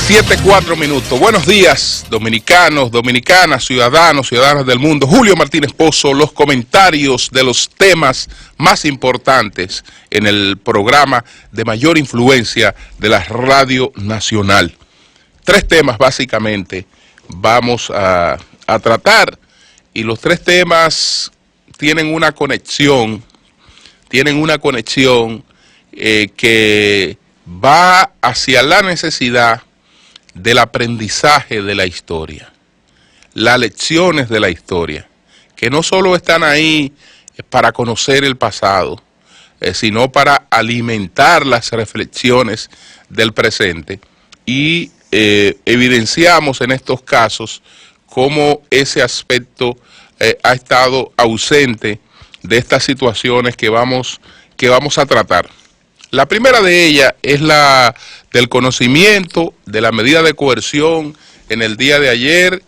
7:04. Buenos días, dominicanos, dominicanas, ciudadanos, ciudadanas del mundo. Julio Martínez Pozo, los comentarios de los temas más importantes en el programa de mayor influencia de la Radio Nacional. 3 temas básicamente vamos a tratar, y los 3 temas tienen una conexión, que va hacia la necesidad del aprendizaje de la historia, las lecciones de la historia, que no solo están ahí para conocer el pasado, sino para alimentar las reflexiones del presente, y evidenciamos en estos casos cómo ese aspecto ha estado ausente de estas situaciones que vamos a tratar. La primera de ellas es la del conocimiento de la medida de coerción en el día de ayer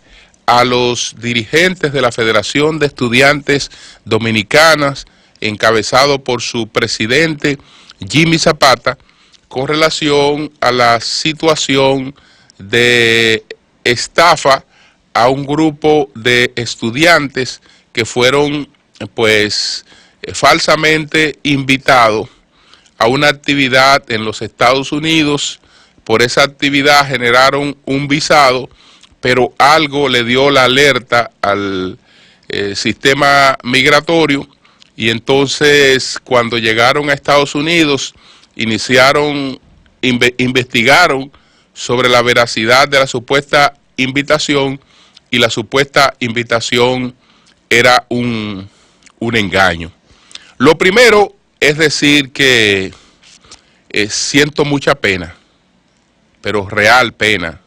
a los dirigentes de la Federación de Estudiantes Dominicanas, encabezado por su presidente Jimmy Zapata, con relación a la situación de estafa a un grupo de estudiantes que fueron falsamente invitados a una actividad en los Estados Unidos. Por esa actividad generaron un visado, pero algo le dio la alerta al sistema migratorio, y entonces cuando llegaron a Estados Unidos investigaron sobre la veracidad de la supuesta invitación, y la supuesta invitación era un engaño. Lo primero es decir que siento mucha pena, pero real pena,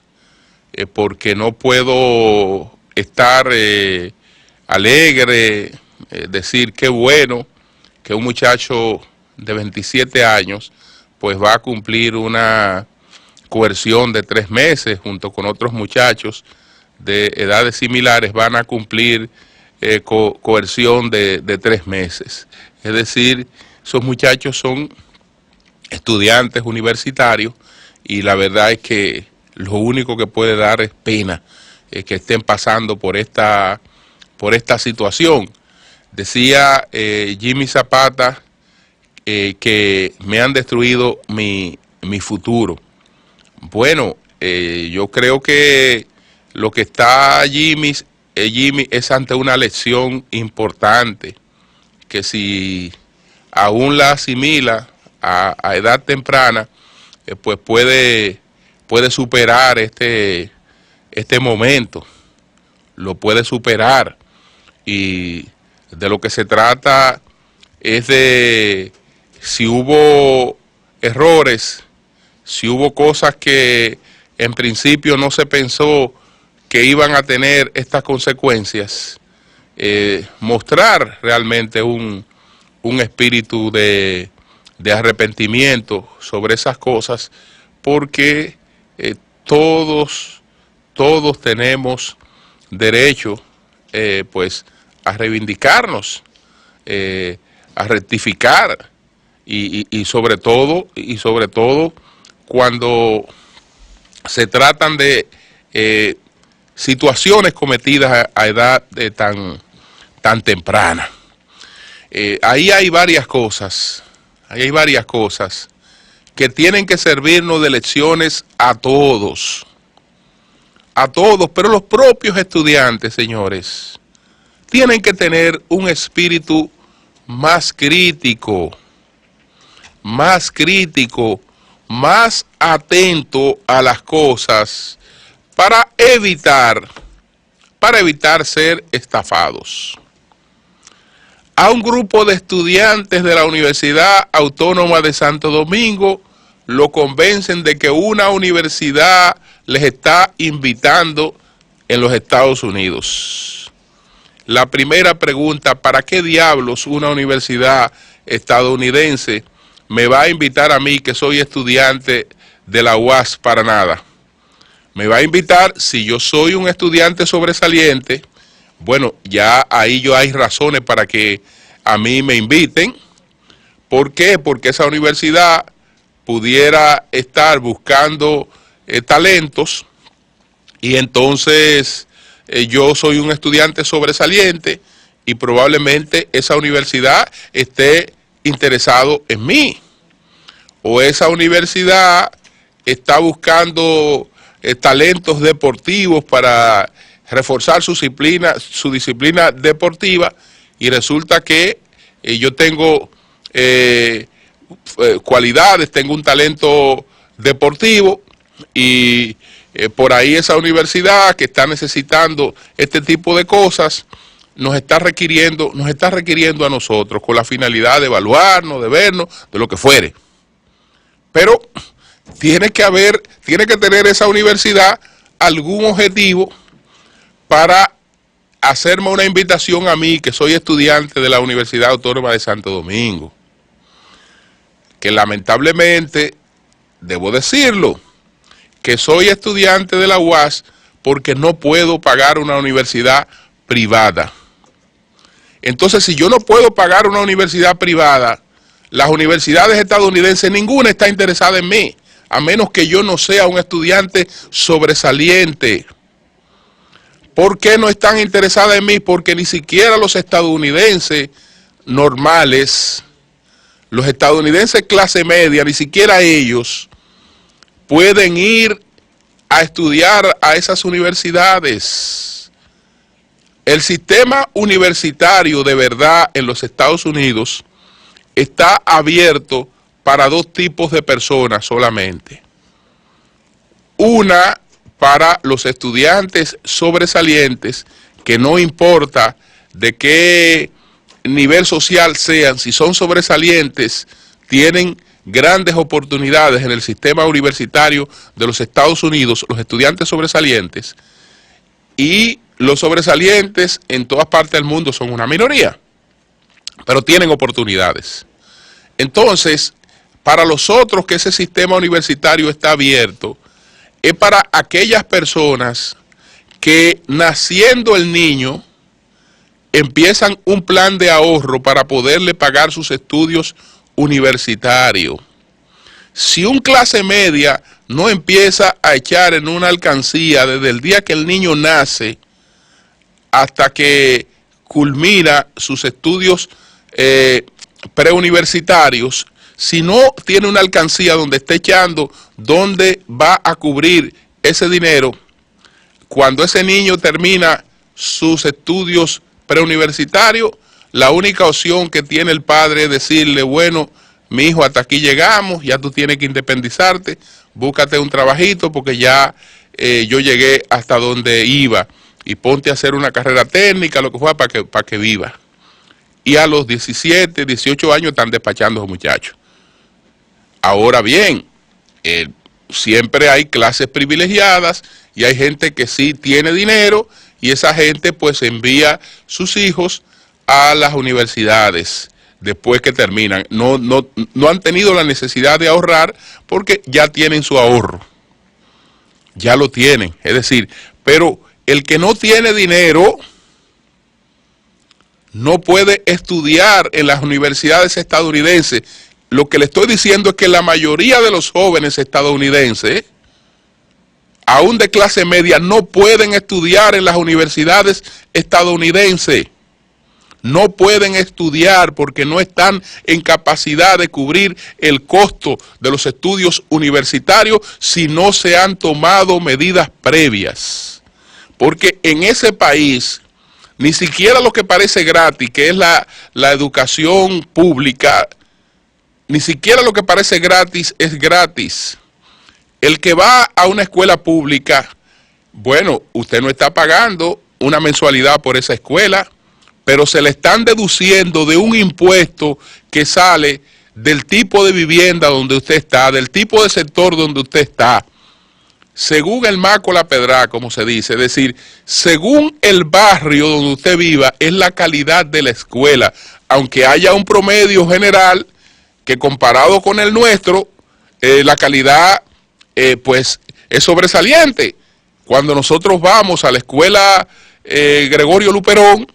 porque no puedo estar alegre, decir qué bueno que un muchacho de 27 años pues va a cumplir una coerción de 3 meses, junto con otros muchachos de edades similares van a cumplir coerción de 3 meses. Es decir, esos muchachos son estudiantes universitarios, y la verdad es que lo único que puede dar es pena que estén pasando por esta situación. Decía Jimmy Zapata que me han destruido mi futuro. Bueno, yo creo que lo que está Jimmy es ante una lección importante, que si aún la asimila a edad temprana, pues puede superar este momento, lo puede superar. Y de lo que se trata es de si hubo errores, si hubo cosas que en principio no se pensó que iban a tener estas consecuencias, mostrar realmente un espíritu de arrepentimiento sobre esas cosas, porque todos tenemos derecho pues a reivindicarnos, a rectificar, y sobre todo cuando se tratan de situaciones cometidas a edad tan temprana. Ahí hay varias cosas que tienen que servirnos de lecciones a todos, pero los propios estudiantes, señores, tienen que tener un espíritu más crítico, más atento a las cosas, para evitar ser estafados. A un grupo de estudiantes de la Universidad Autónoma de Santo Domingo lo convencen de que una universidad les está invitando en los Estados Unidos. La primera pregunta: ¿para qué diablos una universidad estadounidense me va a invitar a mí, que soy estudiante de la UAS? Para nada. Me va a invitar si yo soy un estudiante sobresaliente. Bueno, ya ahí hay razones para que a mí me inviten. ¿Por qué? Porque esa universidad pudiera estar buscando talentos, y entonces yo soy un estudiante sobresaliente y probablemente esa universidad esté interesado en mí, o esa universidad está buscando talentos deportivos para reforzar su disciplina deportiva, y resulta que yo tengo cualidades, tengo un talento deportivo, y por ahí esa universidad que está necesitando este tipo de cosas nos está requiriendo a nosotros con la finalidad de evaluarnos, de vernos, de lo que fuere. Pero tiene que tener esa universidad algún objetivo para hacerme una invitación a mí, que soy estudiante de la Universidad Autónoma de Santo Domingo, que lamentablemente, debo decirlo, que soy estudiante de la UAS porque no puedo pagar una universidad privada. Entonces, si yo no puedo pagar una universidad privada, las universidades estadounidenses, ninguna está interesada en mí, a menos que yo no sea un estudiante sobresaliente. ¿Por qué no están interesadas en mí? Porque ni siquiera los estadounidenses normales, los estadounidenses clase media, ni siquiera ellos pueden ir a estudiar a esas universidades. El sistema universitario de verdad en los Estados Unidos está abierto para dos tipos de personas solamente. Una, para los estudiantes sobresalientes, que no importa de qué nivel social sean, si son sobresalientes, tienen grandes oportunidades en el sistema universitario de los Estados Unidos, los estudiantes sobresalientes, y los sobresalientes en todas partes del mundo son una minoría, pero tienen oportunidades. Entonces, para los otros que ese sistema universitario está abierto, es para aquellas personas que naciendo el niño empiezan un plan de ahorro para poderle pagar sus estudios universitarios. Si un clase media no empieza a echar en una alcancía desde el día que el niño nace hasta que culmina sus estudios preuniversitarios, si no tiene una alcancía donde esté echando, donde va a cubrir ese dinero, cuando ese niño termina sus estudios preuniversitarios, la única opción que tiene el padre es decirle, bueno, mi hijo, hasta aquí llegamos, ya tú tienes que independizarte, búscate un trabajito porque ya yo llegué hasta donde iba, y ponte a hacer una carrera técnica, lo que fuera, para que viva. Y a los 17, 18 años están despachando a los muchachos. Ahora bien, siempre hay clases privilegiadas y hay gente que sí tiene dinero, y esa gente pues envía sus hijos a las universidades después que terminan. No han tenido la necesidad de ahorrar porque ya tienen su ahorro, ya lo tienen. Es decir, pero el que no tiene dinero no puede estudiar en las universidades estadounidenses. Lo que le estoy diciendo es que la mayoría de los jóvenes estadounidenses, aún de clase media, no pueden estudiar en las universidades estadounidenses. No pueden estudiar porque no están en capacidad de cubrir el costo de los estudios universitarios si no se han tomado medidas previas. Porque en ese país, ni siquiera lo que parece gratis, que es la educación pública, ni siquiera lo que parece gratis es gratis. El que va a una escuela pública, bueno, usted no está pagando una mensualidad por esa escuela, pero se le están deduciendo de un impuesto que sale del tipo de vivienda donde usted está, del tipo de sector donde usted está, según el maco la pedra, como se dice, es decir, según el barrio donde usted viva, es la calidad de la escuela, aunque haya un promedio general que comparado con el nuestro, la calidad pues es sobresaliente. Cuando nosotros vamos a la escuela Gregorio Luperón,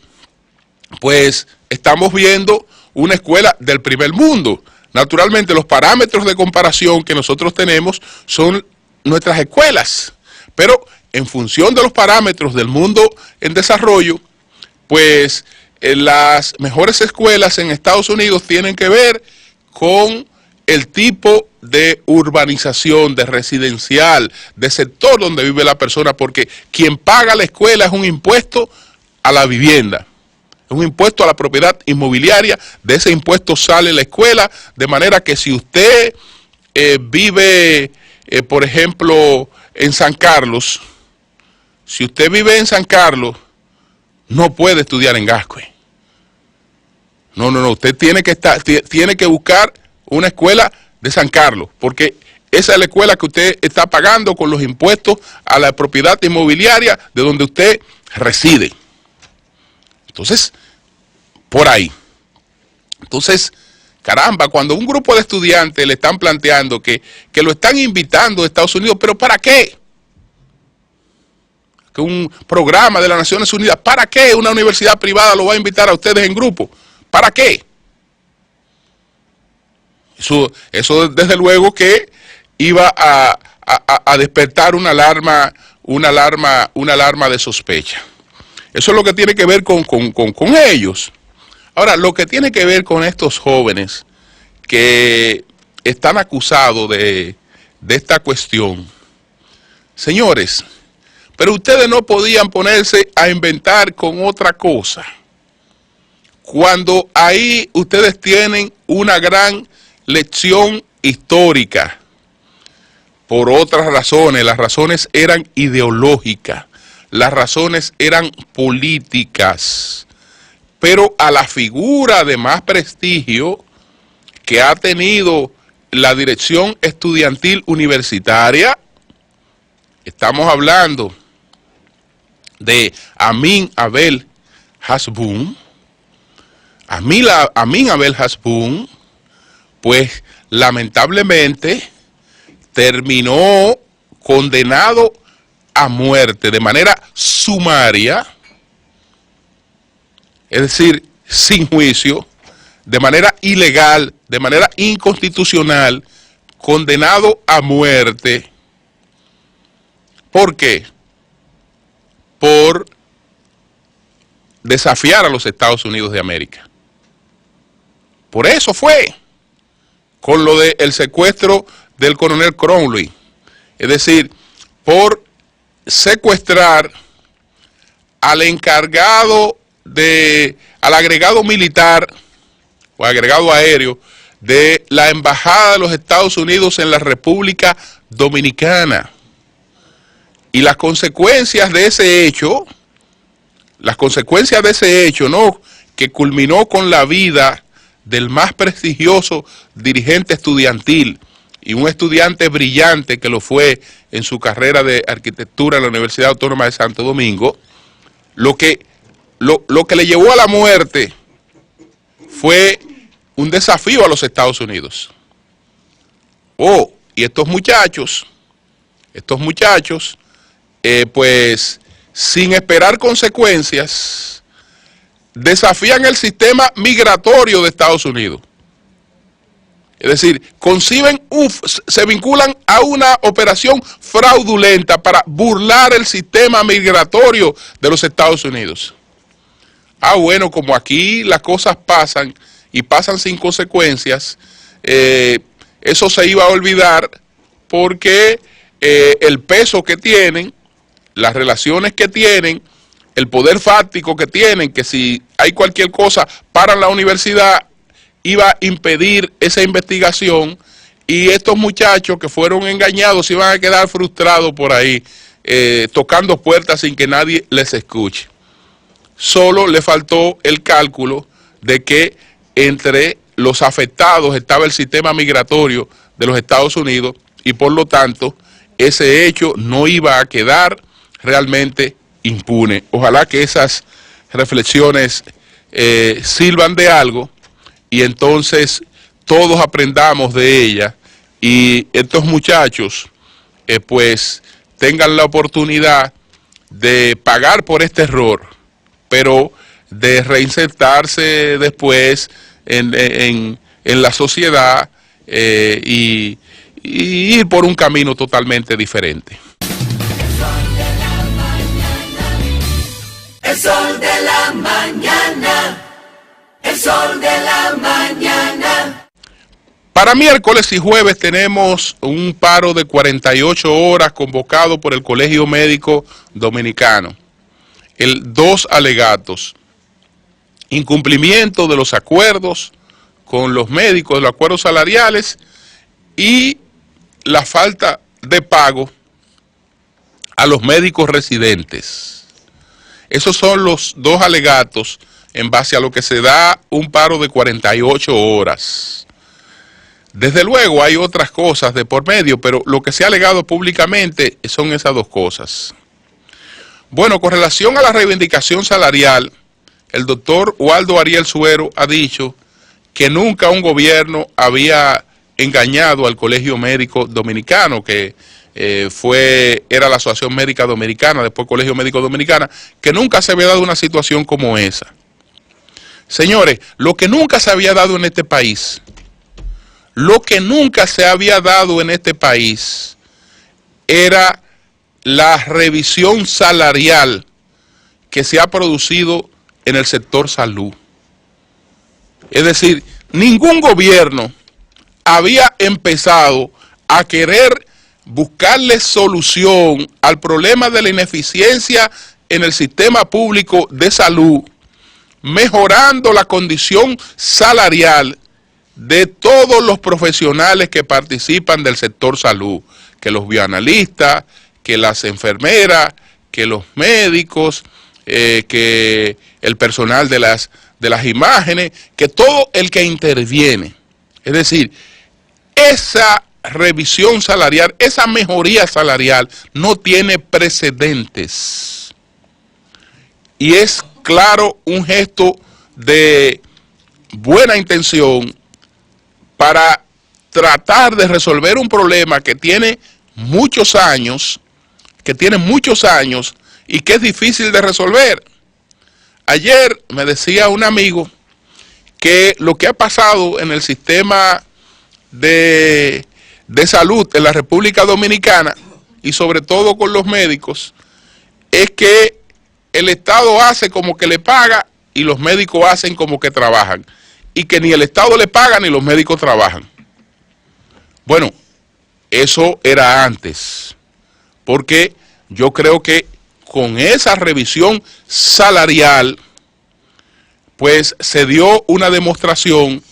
pues estamos viendo una escuela del primer mundo. Naturalmente los parámetros de comparación que nosotros tenemos son nuestras escuelas, pero en función de los parámetros del mundo en desarrollo, pues las mejores escuelas en Estados Unidos tienen que ver con el tipo de urbanización, de residencial, de sector donde vive la persona, porque quien paga la escuela es un impuesto a la vivienda, es un impuesto a la propiedad inmobiliaria. De ese impuesto sale la escuela, de manera que si usted vive, por ejemplo, en San Carlos, si usted vive en San Carlos, no puede estudiar en Gascue. No, usted tiene que buscar una escuela de San Carlos, porque esa es la escuela que usted está pagando con los impuestos a la propiedad inmobiliaria de donde usted reside. Entonces, por ahí. Entonces, caramba, cuando un grupo de estudiantes le están planteando que lo están invitando a Estados Unidos, ¿pero para qué? Que un programa de las Naciones Unidas, ¿para qué una universidad privada lo va a invitar a ustedes en grupo? ¿Para qué? Eso desde luego que iba a despertar una alarma de sospecha. Eso es lo que tiene que ver con ellos. Ahora, lo que tiene que ver con estos jóvenes que están acusados de esta cuestión, señores, pero ustedes no podían ponerse a inventar con otra cosa, cuando ahí ustedes tienen una gran lección histórica. Por otras razones, las razones eran ideológicas, las razones eran políticas, pero a la figura de más prestigio que ha tenido la dirección estudiantil universitaria, estamos hablando de Amin Abel Hasbun. Amin Abel Hasbun, pues lamentablemente terminó condenado a muerte de manera sumaria, es decir, sin juicio, de manera ilegal, de manera inconstitucional, condenado a muerte. ¿Por qué? Por desafiar a los Estados Unidos de América. Por eso fue, con lo del secuestro del coronel Crowley, es decir, por secuestrar al encargado al agregado militar o agregado aéreo de la Embajada de los Estados Unidos en la República Dominicana. Y las consecuencias de ese hecho, ¿no?, que culminó con la vida del más prestigioso dirigente estudiantil y un estudiante brillante que lo fue en su carrera de arquitectura en la Universidad Autónoma de Santo Domingo, lo que le llevó a la muerte fue un desafío a los Estados Unidos. Y estos muchachos, pues sin esperar consecuencias, desafían el sistema migratorio de Estados Unidos. Es decir, se vinculan a una operación fraudulenta para burlar el sistema migratorio de los Estados Unidos. Bueno, como aquí las cosas pasan y pasan sin consecuencias, eso se iba a olvidar porque el peso que tienen, las relaciones que tienen, el poder fáctico que tienen, que si hay cualquier cosa para la universidad, iba a impedir esa investigación, y estos muchachos que fueron engañados iban a quedar frustrados por ahí, tocando puertas sin que nadie les escuche. Solo le faltó el cálculo de que entre los afectados estaba el sistema migratorio de los Estados Unidos, y por lo tanto ese hecho no iba a quedar realmente impune. Ojalá que esas reflexiones sirvan de algo y entonces todos aprendamos de ella, y estos muchachos pues tengan la oportunidad de pagar por este error, pero de reinsertarse después en la sociedad y y ir por un camino totalmente diferente. El sol de la mañana, el sol de la mañana. Para miércoles y jueves tenemos un paro de 48 horas convocado por el Colegio Médico Dominicano. Dos alegatos: incumplimiento de los acuerdos con los médicos, de los acuerdos salariales, y la falta de pago a los médicos residentes. Esos son los dos alegatos en base a lo que se da un paro de 48 horas. Desde luego hay otras cosas de por medio, pero lo que se ha alegado públicamente son esas dos cosas. Bueno, con relación a la reivindicación salarial, el doctor Waldo Ariel Suero ha dicho que nunca un gobierno había engañado al Colegio Médico Dominicano, que era la Asociación Médica Dominicana, después Colegio Médico Dominicana, que nunca se había dado una situación como esa. Señores, lo que nunca se había dado en este país, era la revisión salarial que se ha producido en el sector salud. Es decir, ningún gobierno había empezado a querer buscarle solución al problema de la ineficiencia en el sistema público de salud, mejorando la condición salarial de todos los profesionales que participan del sector salud, que los bioanalistas, que las enfermeras, que los médicos, que el personal de las imágenes, que todo el que interviene. Es decir, esa revisión salarial, esa mejoría salarial no tiene precedentes. Y es claro un gesto de buena intención para tratar de resolver un problema que tiene muchos años, y que es difícil de resolver. Ayer me decía un amigo que lo que ha pasado en el sistema de salud en la República Dominicana, y sobre todo con los médicos, es que el Estado hace como que le paga y los médicos hacen como que trabajan, y que ni el Estado le paga ni los médicos trabajan. Bueno, eso era antes, porque yo creo que con esa revisión salarial, pues se dio una demostración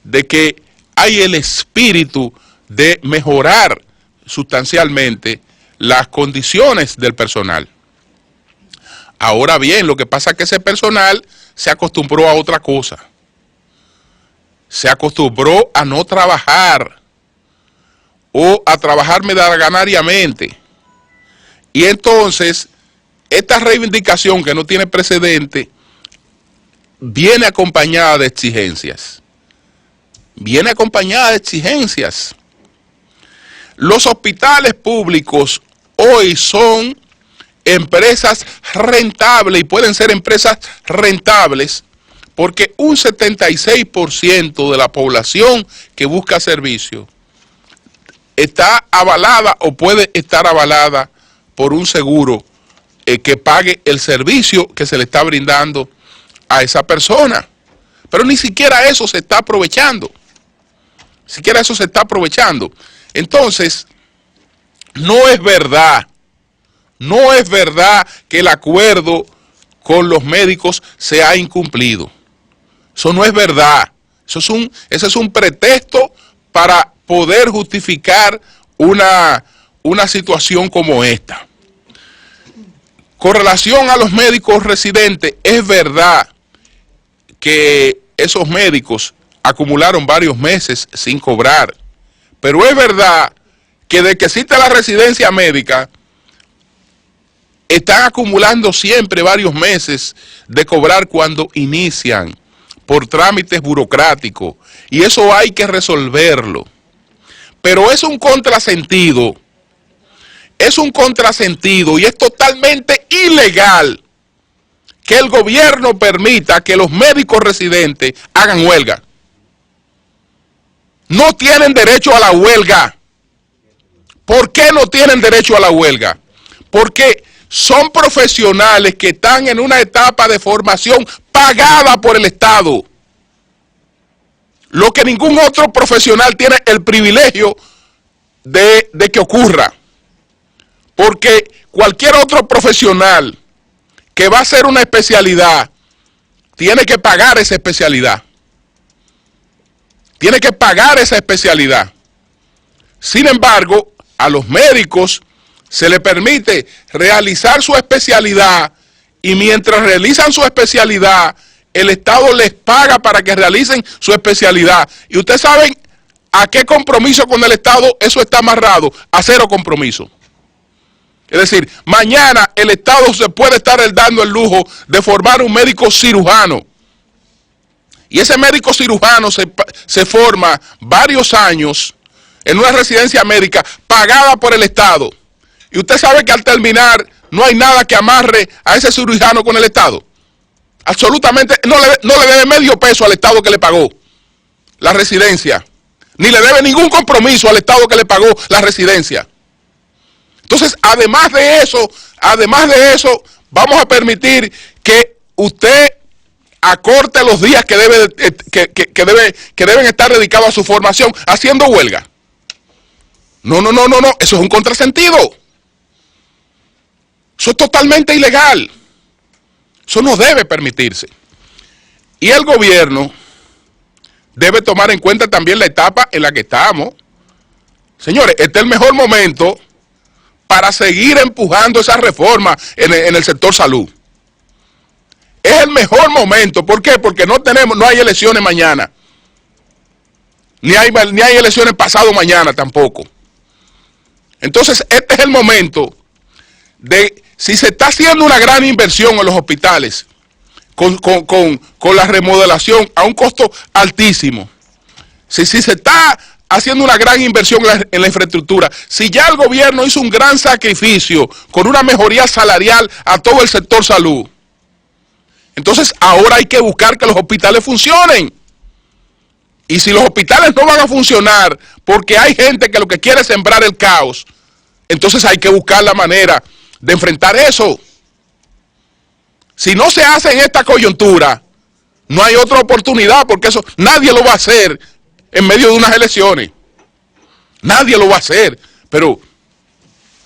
de que hay el espíritu de mejorar sustancialmente las condiciones del personal. Ahora bien, lo que pasa es que ese personal se acostumbró a otra cosa. Se acostumbró a no trabajar o a trabajar medallanariamente. Y entonces, esta reivindicación que no tiene precedente viene acompañada de exigencias. Los hospitales públicos hoy son empresas rentables, y pueden ser empresas rentables porque un 76% de la población que busca servicio está avalada o puede estar avalada por un seguro que pague el servicio que se le está brindando a esa persona. Pero ni siquiera eso se está aprovechando. Entonces, no es verdad que el acuerdo con los médicos se ha incumplido. Eso no es verdad. Ese es un pretexto para poder justificar una situación como esta. Con relación a los médicos residentes, es verdad que esos médicos acumularon varios meses sin cobrar, pero es verdad que desde que existe la residencia médica, están acumulando siempre varios meses de cobrar cuando inician por trámites burocráticos, y eso hay que resolverlo. Pero es un contrasentido y es totalmente ilegal que el gobierno permita que los médicos residentes hagan huelga. No tienen derecho a la huelga. ¿Por qué no tienen derecho a la huelga? Porque son profesionales que están en una etapa de formación pagada por el Estado. Lo que ningún otro profesional tiene el privilegio de que ocurra. Porque cualquier otro profesional que va a hacer una especialidad tiene que pagar esa especialidad. Tiene que pagar esa especialidad. Sin embargo, a los médicos se les permite realizar su especialidad y mientras realizan su especialidad, el Estado les paga para que realicen su especialidad. Y ustedes saben a qué compromiso con el Estado eso está amarrado, a cero compromiso. Es decir, mañana el Estado se puede estar dando el lujo de formar un médico cirujano. Y ese médico cirujano se forma varios años en una residencia médica pagada por el Estado. Y usted sabe que al terminar no hay nada que amarre a ese cirujano con el Estado. Absolutamente, no le debe medio peso al Estado que le pagó la residencia. Ni le debe ningún compromiso al Estado que le pagó la residencia. Entonces, además de eso, vamos a permitir que usted acorte los días que deben estar dedicados a su formación haciendo huelga. No, eso es un contrasentido. Eso es totalmente ilegal. Eso no debe permitirse. Y el gobierno debe tomar en cuenta también la etapa en la que estamos. Señores, este es el mejor momento para seguir empujando esa reforma en el sector salud. Es el mejor momento. ¿Por qué? Porque no hay elecciones mañana. Ni hay elecciones pasado mañana tampoco. Entonces, este es el momento de, si se está haciendo una gran inversión en los hospitales, con la remodelación a un costo altísimo, si se está haciendo una gran inversión en la infraestructura, si ya el gobierno hizo un gran sacrificio con una mejoría salarial a todo el sector salud, entonces ahora hay que buscar que los hospitales funcionen. Y si los hospitales no van a funcionar porque hay gente que lo que quiere es sembrar el caos, entonces hay que buscar la manera de enfrentar eso. Si no se hace en esta coyuntura, no hay otra oportunidad, porque eso nadie lo va a hacer en medio de unas elecciones. Nadie lo va a hacer. Pero,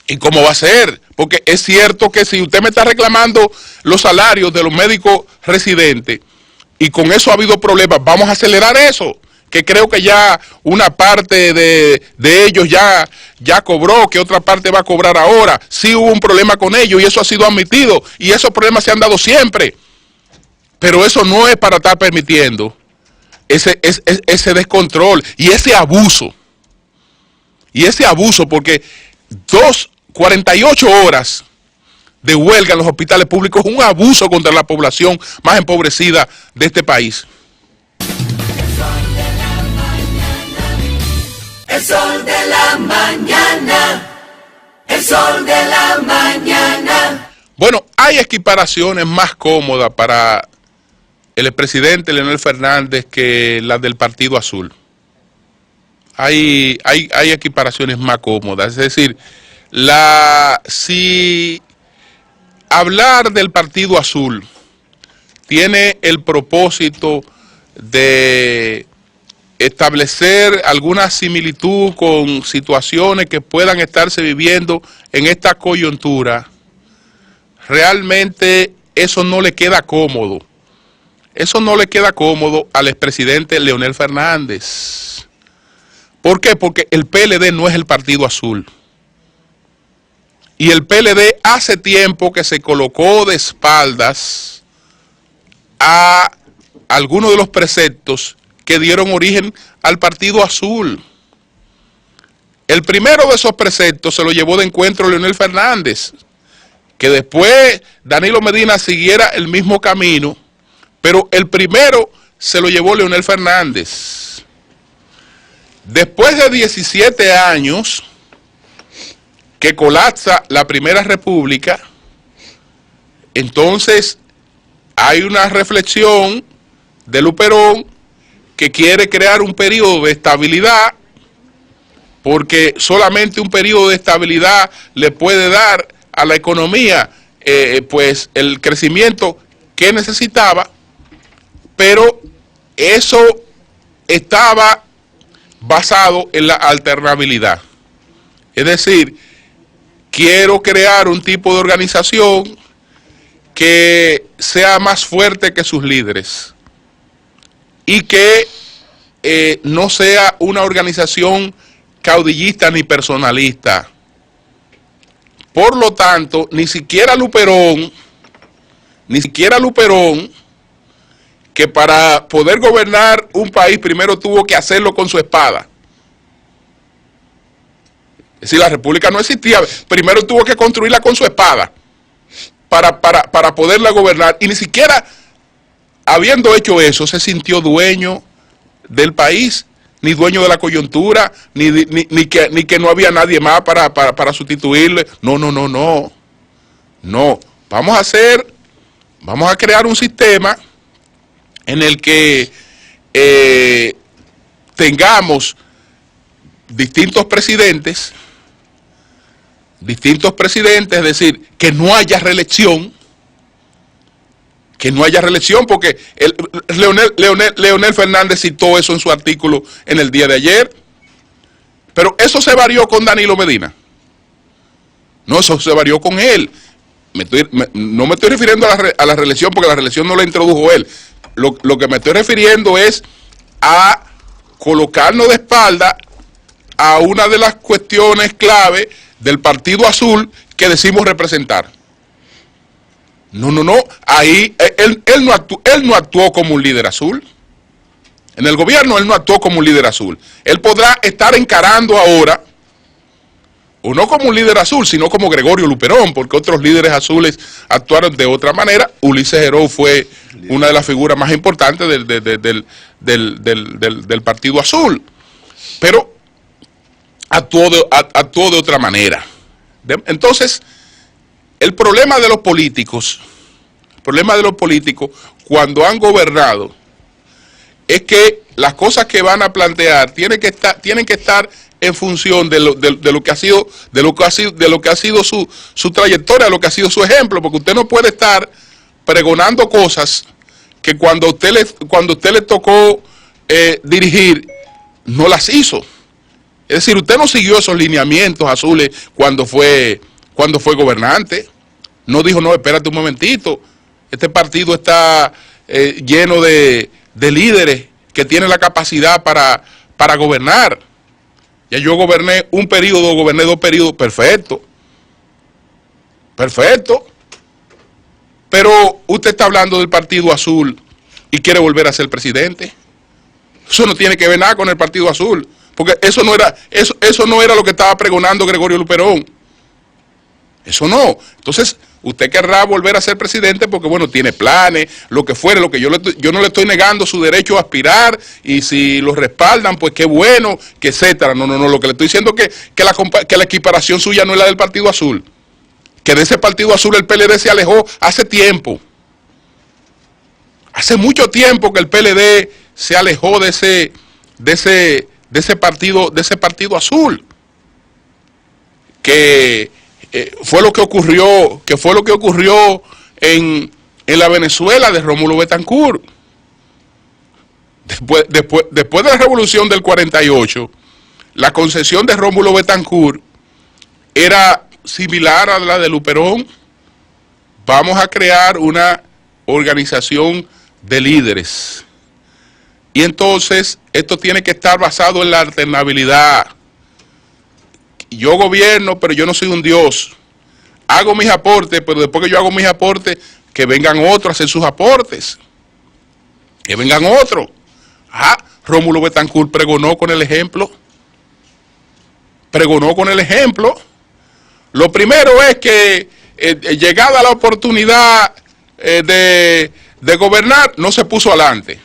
¿y cómo va a ser? Porque es cierto que si usted me está reclamando los salarios de los médicos residentes, y con eso ha habido problemas, vamos a acelerar eso, que creo que ya una parte de ellos ya cobró, que otra parte va a cobrar ahora. Sí hubo un problema con ellos y eso ha sido admitido, y esos problemas se han dado siempre. Pero eso no es para estar permitiendo ese descontrol y ese abuso. Y ese abuso, porque 48 horas de huelga en los hospitales públicos es un abuso contra la población más empobrecida de este país. El sol de la mañana, el sol de la mañana. Bueno, hay equiparaciones más cómodas para el expresidente Leonel Fernández que las del Partido Azul. Hay equiparaciones más cómodas, es decir, si hablar del Partido Azul tiene el propósito de establecer alguna similitud con situaciones que puedan estarse viviendo en esta coyuntura, realmente eso no le queda cómodo. Eso no le queda cómodo al expresidente Leonel Fernández. ¿Por qué? Porque el PLD no es el Partido Azul. Y el PLD hace tiempo que se colocó de espaldas a algunos de los preceptos que dieron origen al Partido Azul. El primero de esos preceptos se lo llevó de encuentro Leonel Fernández, que después Danilo Medina siguiera el mismo camino, pero el primero se lo llevó Leonel Fernández. Después de 17 años que colapsa la Primera República, entonces hay una reflexión de Luperón que quiere crear un periodo de estabilidad porque solamente un periodo de estabilidad le puede dar a la economía pues el crecimiento que necesitaba, pero eso estaba basado en la alternabilidad. Es decir, quiero crear un tipo de organización que sea más fuerte que sus líderes y que no sea una organización caudillista ni personalista. Por lo tanto, ni siquiera Luperón, que para poder gobernar un país primero tuvo que hacerlo con su espada. Es decir, la república no existía, primero tuvo que construirla con su espada para poderla gobernar, y ni siquiera habiendo hecho eso se sintió dueño del país, ni dueño de la coyuntura, ni que no había nadie más para sustituirle. No. Vamos a crear un sistema en el que tengamos distintos presidentes, es decir, que no haya reelección, porque Leonel Fernández citó eso en su artículo en el día de ayer, pero eso se varió con Danilo Medina. No, eso se varió con él. No me estoy refiriendo a la reelección, porque la reelección no la introdujo él. Lo que me estoy refiriendo es a colocarnos de espalda a una de las cuestiones clave del Partido Azul que decimos representar. No, ahí él no actuó como un líder azul. En el gobierno él no actuó como un líder azul. Él podrá estar encarando ahora, o no como un líder azul, sino como Gregorio Luperón, porque otros líderes azules actuaron de otra manera. Ulises Heró fue una de las figuras más importantes del Partido Azul, pero actuó de otra manera. Entonces, el problema de los políticos cuando han gobernado es que las cosas que van a plantear tienen que estar en función de lo que ha sido su trayectoria, lo que ha sido su ejemplo, porque usted no puede estar pregonando cosas que cuando a usted le tocó dirigir no las hizo. Es decir, usted no siguió esos lineamientos azules cuando fue gobernante. No dijo, no, espérate un momentito, este partido está lleno de líderes que tienen la capacidad para gobernar. Ya yo goberné un periodo, goberné 2 periodos, perfecto. Pero usted está hablando del Partido Azul y quiere volver a ser presidente. Eso no tiene que ver nada con el Partido Azul, porque eso no era lo que estaba pregonando Gregorio Luperón. Eso no. Entonces, usted querrá volver a ser presidente porque, bueno, tiene planes, lo que fuere, yo no le estoy negando su derecho a aspirar, y si lo respaldan, pues qué bueno, que etcétera. No, lo que le estoy diciendo es que la equiparación suya no es la del Partido Azul. Que de ese Partido Azul el PLD se alejó hace tiempo. Hace mucho tiempo que el PLD se alejó de ese partido azul. Que fue lo que ocurrió en la Venezuela de Rómulo Betancourt. Después de la revolución del 48, la concesión de Rómulo Betancourt era similar a la de Luperón. Vamos a crear una organización de líderes. Y entonces esto tiene que estar basado en la alternabilidad. Yo gobierno, pero yo no soy un dios. Hago mis aportes, pero después que yo hago mis aportes, que vengan otros a hacer sus aportes. Que vengan otros. Rómulo Betancourt pregonó con el ejemplo. Lo primero es que llegada la oportunidad de gobernar, no se puso adelante.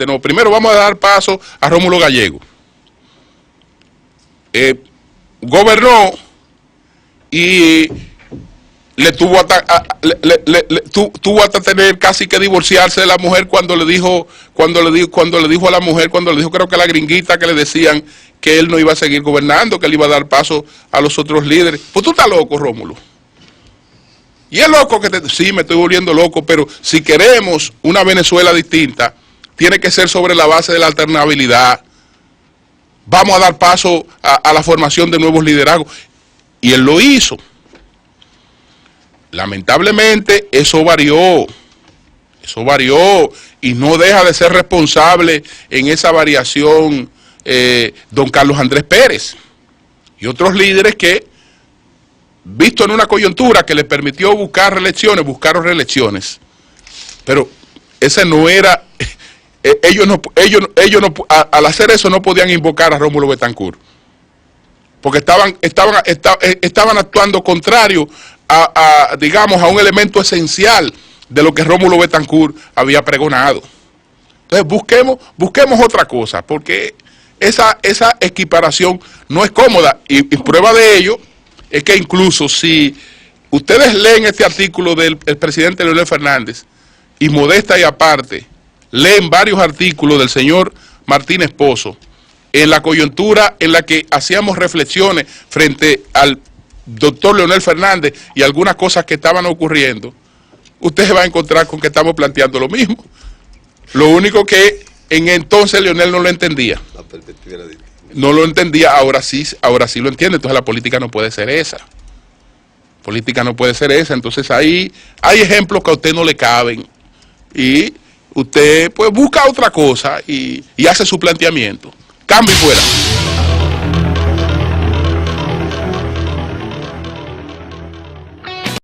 No, primero vamos a dar paso a Rómulo Gallego. Gobernó y tuvo hasta tener casi que divorciarse de la mujer cuando le dijo a la mujer, creo que a la gringuita, que le decían que él no iba a seguir gobernando, que él iba a dar paso a los otros líderes. Pues tú estás loco, Rómulo. Y es loco sí, me estoy volviendo loco, pero si queremos una Venezuela distinta, tiene que ser sobre la base de la alternabilidad. Vamos a dar paso a la formación de nuevos liderazgos. Y él lo hizo. Lamentablemente eso varió y no deja de ser responsable en esa variación don Carlos Andrés Pérez y otros líderes que, visto en una coyuntura que les permitió buscaron reelecciones, pero ese no era, ellos no, al hacer eso no podían invocar a Rómulo Betancourt, porque estaban actuando contrario digamos, a un elemento esencial de lo que Rómulo Betancourt había pregonado. Entonces busquemos otra cosa, porque esa equiparación no es cómoda, y prueba de ello es que incluso si ustedes leen este artículo del presidente Leonel Fernández, y modesta y aparte, leen varios artículos del señor Martínez Pozo, en la coyuntura en la que hacíamos reflexiones frente al doctor Leonel Fernández y algunas cosas que estaban ocurriendo, usted se va a encontrar con que estamos planteando lo mismo. Lo único que en entonces Leonel no lo entendía. La perspectiva era distinta. No lo entendía, ahora sí lo entiende. Entonces la política no puede ser esa. Entonces ahí hay ejemplos que a usted no le caben. Y usted pues busca otra cosa y hace su planteamiento. Cambio y fuera.